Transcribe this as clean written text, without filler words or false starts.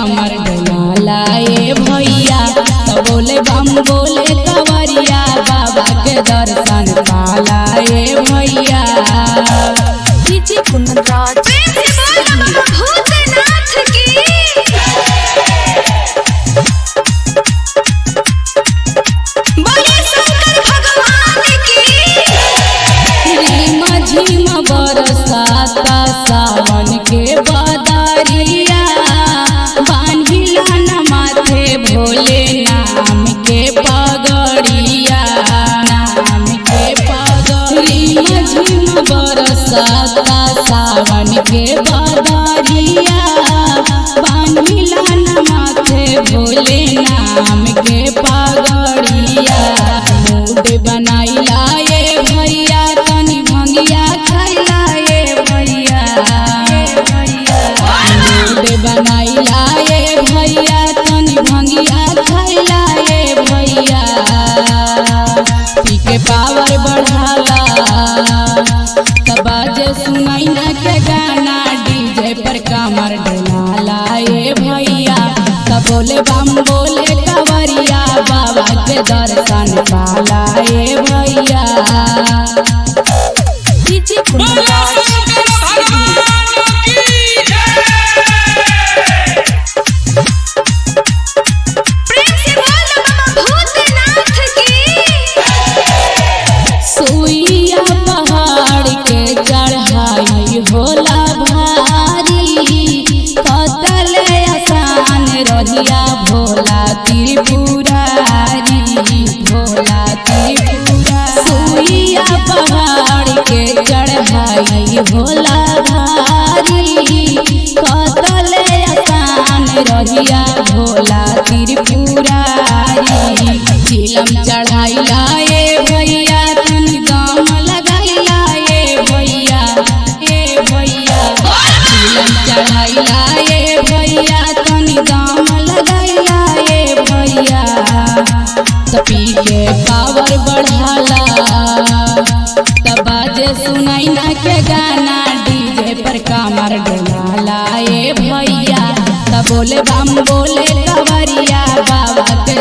कमर डोला ए भैया तो बोले बम बोले कवरिया बाबा के दर्शन पाला ए भैया। डीजे कुंदन राज भूतनाथ की बोले शंकर भगवान की। झिम झिम बरसाता सावन के बदरिया बांधिला न माथे भोले नाम के पगड़िया नाम के पगड़िया। झिम बरसाता सावन के बदरिया बांधिला न माथे भोले नाम के पगड़िया। मूड बनाइला ए भैया तनी भंगिया खाइला ए भैया। मूड बनाइला ए भैया तनी भंगिया खाइला ए भैया। पी के पावर बढ़ाला तब बाजे सुनाई ना के गाना डीजे पर कमर डोला ए भैया तब बोले बम बोले कवरिया बाबा के दर्शन पाला ए भैया। डीजे कुंदन राज भूतनाथ की। सुइया पहाड़ के चढ़ाई होला भारी कतल आसान रहिया भोला त्रिपुरारी भोला त्रिपुरारी। सुइया पहाड़ के चढ़ाई होला भारी कतल आसान रहिया भोला त्रिपुरारी। चिलम चढ़ाइला ए भैया तनी दाम लगाइला ए भैया ए भैया। चिलम चढ़ाइला ए भैया तनी दाम लगाइला ए भैया। तपी के पावर बढ़ाला तब बाजे सुनाई ना के गाना डीजे पर कमर डोला ए भैया तब बोले बम बोले कवरिया बाबा के